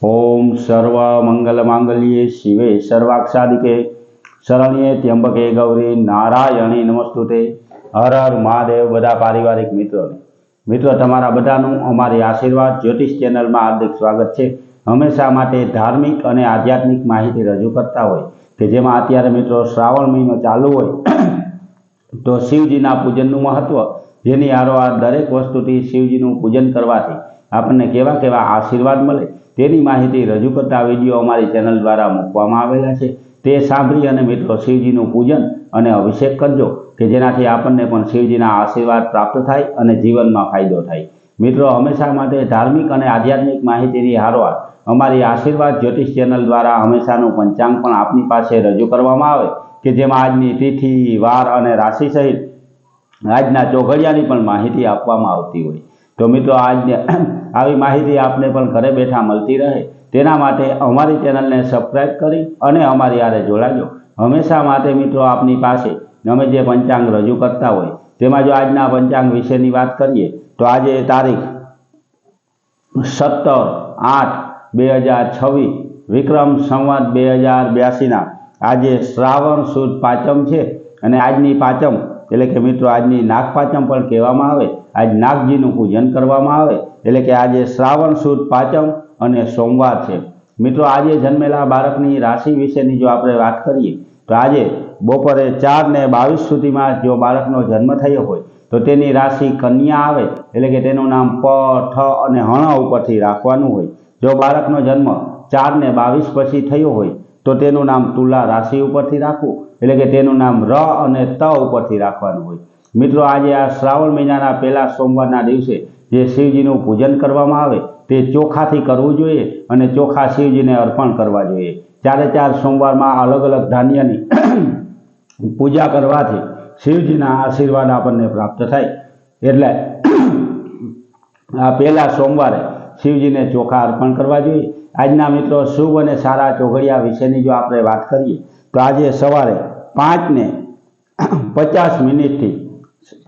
ओम सर्व मंगल मांगल्ये शिवे सर्वाक्षादिके शरण्ये त्र्यंबके गौरी नारायणी नमस्तुते। हर हर महादेव। बधा पारिवारिक मित्रों तमारा बधानुं अमारी आशीर्वाद ज्योतिष चेनल में हार्दिक स्वागत है। हमेशा माटे धार्मिक और आध्यात्मिक माहिती रजू करता होय कि जेमां अत्यारे मित्रों श्रावण महीनो चालू होय तो शिवजीना पूजननुं महत्व, जेनी हारोहार दरेक वस्तुथी शिवजीनुं पूजन करवाथी आपने केवा केवा आशीर्वाद मळे तेनी माहिती रजू करता विडियो अमारी चेनल द्वारा मूकवामां आवेला छे। ते सांभळी अने मित्रों शिवजीनुं पूजन अने अभिषेक करजो कि जेनाथी आपने पण शिवजीना आशीर्वाद प्राप्त थाय अने जीवनमां फायदो थाय। मित्रों हमेशा माटे धार्मिक अने आध्यात्मिक माहितीनी हारोहार अमारी आशीर्वाद ज्योतिष चेनल द्वारा हमेशानुं पंचांग पण आपनी पासे रजू करवामां आवे कि जेमां आजनी तिथि वार अने राशि सहित आजना चौघड़ियानी पण माहिती आपवामां आवती होय। तो मित्रों आज आवी माहिती आपने पण घरे बैठा मळती रहे तेना माटे अमारी चेनल ने सब्सक्राइब करी अने अमारी हारे जोड़ाजो। हमेशा माटे मित्रों आपनी पासे अमे जे पंचांग रजू करता होय तेमां जो आजना पंचांग विशेनी वात करीए तो आज तारीख 17/8/2026 विक्रम संवत 2082 ना आज श्रावण सुद पाचम है। अने आजनी पाचम एटले के मित्रों आजनी नाग पाचम पण कहेवामां आवे। आज नागजीनुं पूजन करवामां आवे एटले के आज श्रावण सुद पाचम अने सोमवार है। मित्रों आज जन्मेला बाळकनी राशि विशेनी जो आपणे वात करीए तो आज बपोरे 4:22 सुधीमां जो बाळकनो जन्म थयो होय तो तेनी राशि कन्या आवे एटले के तेनुं नाम प ठ अने हण उपरथी राखवानुं होय। जो बाळकनो जन्म 4:22 पछी थयो होय तो तेनुं नाम तुला राशि उपरथी राखवुं एटले के तेनुं नाम र अने त उपरथी राखवानुं होय। मित्रों आज आ श्रावण महीनाना पहेला सोमवारना दिवसे जे शिवजीनुं पूजन करवामां आवे ते चोखाथी करवुं जोईए अने चोखा शिवजीने अर्पण करवा जोईए। 4 सोमवार में अलग अलग धान्यनी पूजा करवाथी शिवजीना आशीर्वाद आपने प्राप्त थाय। एटले आ पहेला सोमवारे शिवजीने चोखा अर्पण करवा जोईए। आजना मित्रों शुभ अने सारा चौघड़िया विशेनी जो आपणे वात करीए तो आज सवारे 5:50 थी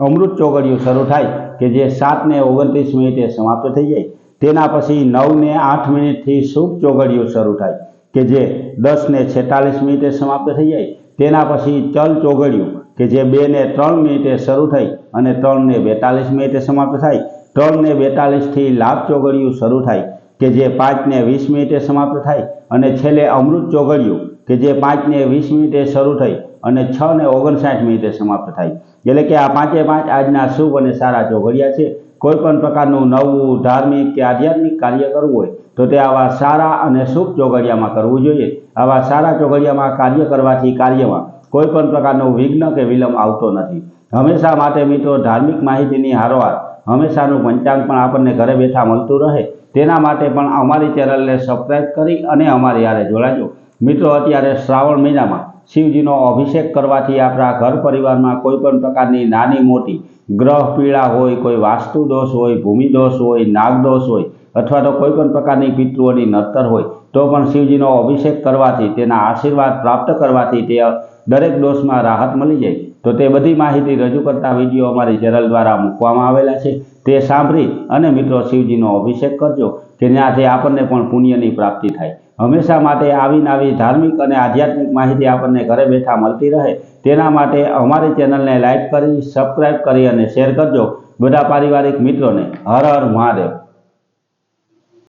अमृत चौघड़ियुं शरू थाय कि जे 7:29 समाप्त थई जाय। तेना पछी 9:08 थी शुभ चौघड़ियुं शरू थाय कि जे 10:46 समाप्त थई जाय। तेना पछी चल चौघड़ियुं कि जे 2:03 शरू थई अने 3:42 समाप्त थाय। 3:42 थी लाभ चौघड़ियुं शरू थाय कि जे 5:20 समाप्त थाय अने छेल्ले अमृत चौघड़ियुं कि जे 5:20 शरू थई अने 6:59 समाप्त थाय। एटले के आ 5 आजना शुभ अने सारा चौघड़िया छे। कोईपण प्रकारनुं नवुं धार्मिक के आध्यात्मिक कार्य करवुं होय तो ते आवा सारा अने शुभ चौघड़ियामां करवुं जोईए। आवा सारा चौघड़ियामां कार्य करवाथी कार्यमां कोईपण प्रकारनुं विघ्न के विलंब आवतो नथी। हमेशा माटे मित्रों धार्मिक माहितीनी हारोहार हमेशानुं पंचांग पण आपणे घरे बैठा मळतुं रहे तेना माटे पण अमारी चेनलने सब्सक्राइब करी अने अमारी हारे जोड़ाजो। मित्रों अत्यारे श्रावण महीनामां शिवजीनो अभिषेक करवाथी आपणा घर परिवारमां कोईपण प्रकारनी नानी मोटी ग्रह पीड़ा होय, कोई वास्तु दोष होय, भूमि दोष होय, नाग दोष होय अथवा तो कोईपण प्रकारनी पितृओनी नड़तर होय तो पण शिवजीनो अभिषेक करवाथी तेना आशीर्वाद प्राप्त करवाथी ते दरेक दोषमां राहत मळी जाय। तो ते बधी माहिती रजू करता विडियो अमारी चेनल द्वारा मूकवामां आवेला छे। ते सांभळी अने मित्रों शिवजीनो अभिषेक करजो कि जेनाथी आपने पण पुण्यनी प्राप्ति थाय। हमेशा माटे आवी नवी धार्मिक अने आध्यात्मिक माहिती आपने घरे बैठा मळती रहे तेना माटे अमारी चेनल ने लाइक करी, सब्सक्राइब करी अने शेर करजो। बधा पारिवारिक मित्रों ने हर हर महादेव।